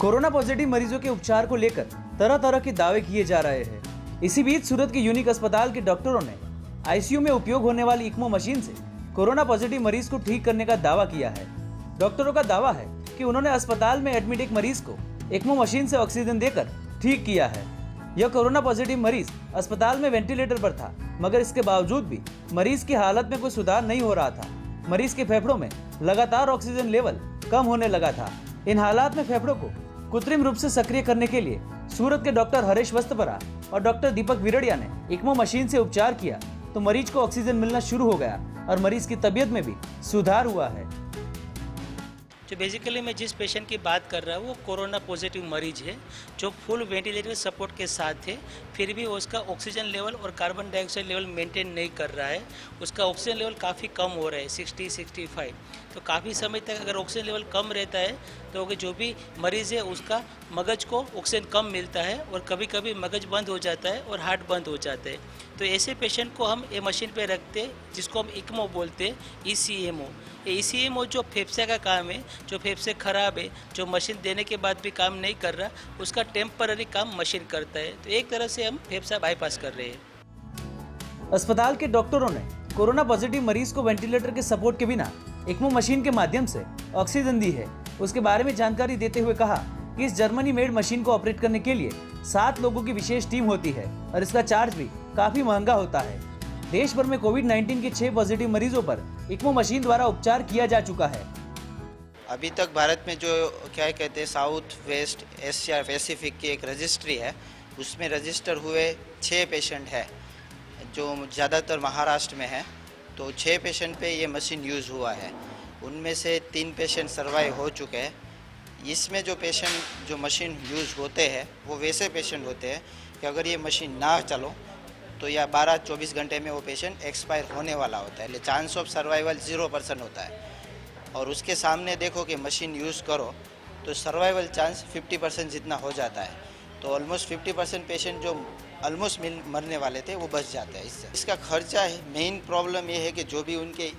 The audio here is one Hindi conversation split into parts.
कोरोना पॉजिटिव मरीजों के उपचार को लेकर तरह तरह के दावे किए जा रहे हैं। इसी बीच सूरत के यूनिक अस्पताल के डॉक्टरों ने आईसीयू में उपयोग होने वाली इक्मो मशीन से कोरोना पॉजिटिव मरीज को ठीक करने का दावा किया है। डॉक्टरों का दावा है कि उन्होंने अस्पताल में एडमिट एक मरीज को इक्मो मशीन से ऑक्सीजन देकर ठीक किया है। यह कोरोना पॉजिटिव मरीज अस्पताल में वेंटिलेटर पर था, मगर इसके बावजूद भी मरीज की हालत में कोई सुधार नहीं हो रहा था। मरीज के फेफड़ों में लगातार ऑक्सीजन लेवल कम होने लगा था। इन हालात में फेफड़ों को कृत्रिम रूप से सक्रिय करने के लिए सूरत के डॉक्टर हरेश वस्तपरा और डॉक्टर दीपक विरड़िया ने इक्मो मशीन से उपचार किया तो मरीज को ऑक्सीजन मिलना शुरू हो गया और मरीज की तबीयत में भी सुधार हुआ है। जो बेसिकली मैं जिस पेशेंट की बात कर रहा हूँ वो कोरोना पॉजिटिव मरीज है जो फुल वेंटिलेटर सपोर्ट के साथ है, फिर भी उसका ऑक्सीजन लेवल और कार्बन डाइऑक्साइड लेवल मेंटेन नहीं कर रहा है। उसका ऑक्सीजन लेवल काफ़ी कम हो रहा है, 60-65। तो काफ़ी समय तक अगर ऑक्सीजन लेवल कम रहता है तो जो भी मरीज़ है उसका मगज को ऑक्सीजन कम मिलता है और कभी कभी मगज बंद हो जाता है और हार्ट बंद हो जाता है। तो ऐसे पेशेंट को हम ये मशीन पे रखते हैं जिसको हम इक्मो बोलते हैं, ECMO। ये ECMO जो फेफड़े का काम है, जो फेफड़े खराब है, जो मशीन देने के बाद भी काम नहीं कर रहा, उसका टेम्पररी काम मशीन करता है। तो एक तरह से हम फेफड़ा बाईपास कर रहे हैं। अस्पताल के डॉक्टरों ने कोरोना पॉजिटिव मरीज को वेंटिलेटर के सपोर्ट के बिना इक्मो मशीन के माध्यम से ऑक्सीजन दी है। उसके बारे में जानकारी देते हुए कहा कि इस जर्मनी मेड मशीन को ऑपरेट करने के लिए 7 लोगों की विशेष टीम होती है और इसका चार्ज भी काफी महंगा होता है। देश भर में कोविड-19 के 6 पॉजिटिव मरीजों पर इक्मो मशीन द्वारा उपचार किया जा चुका है। अभी तक भारत में जो क्या कहते हैं साउथ वेस्ट एशिया पैसिफिक की एक रजिस्ट्री है, उसमें रजिस्टर हुए 6 पेशेंट है जो ज़्यादातर महाराष्ट्र में है। तो 6 पेशेंट पे ये मशीन यूज़ हुआ है, उनमें से 3 पेशेंट सर्वाइव हो चुके हैं। इसमें जो पेशेंट जो मशीन यूज़ होते हैं वो वैसे पेशेंट होते हैं कि अगर ये मशीन ना चलो तो या 12-24 घंटे में वो पेशेंट एक्सपायर होने वाला होता है। चांस ऑफ सर्वाइवल 0% होता है और उसके सामने देखो कि मशीन यूज़ करो तो सर्वाइवल चांस 50% जितना हो जाता है। तो ऑलमोस्ट 50% पेशेंट जो ऑलमोस्ट मरने वाले थे वो बच जाते हैं इससे। इसका खर्चा है, मेन प्रॉब्लम ये है कि जो भी उनके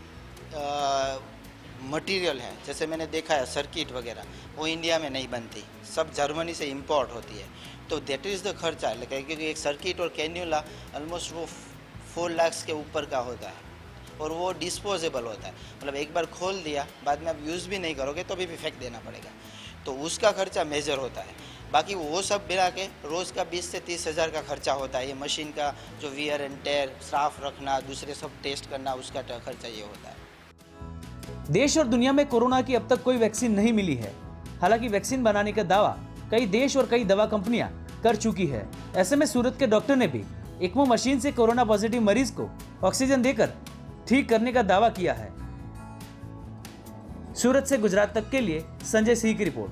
मटेरियल है, जैसे मैंने देखा है सर्किट वगैरह, वो इंडिया में नहीं बनती, सब जर्मनी से इंपोर्ट होती है। तो दैट इज़ द खर्चा, क्योंकि एक सर्किट और कैन्यूला ऑलमोस्ट वो 4 लाख के ऊपर का होता है और वो डिस्पोजेबल होता है। मतलब एक बार खोल दिया, बाद में आप यूज़ भी नहीं करोगे तो भी फेंक देना पड़ेगा, तो उसका खर्चा मेजर होता है। बाकी वो सब मिला के रोज़ का 20 से 30 हज़ार का खर्चा होता है। ये मशीन का जो वियर एंड टेयर, साफ रखना, दूसरे सब टेस्ट करना, उसका खर्चा ये होता है। देश और दुनिया में कोरोना की अब तक कोई वैक्सीन नहीं मिली है। हालांकि वैक्सीन बनाने का दावा कई देश और कई दवा कंपनियां कर चुकी है। ऐसे में सूरत के डॉक्टर ने भी इक्मो मशीन से कोरोना पॉजिटिव मरीज को ऑक्सीजन देकर ठीक करने का दावा किया है। सूरत से गुजरात तक के लिए संजय सिंह की रिपोर्ट।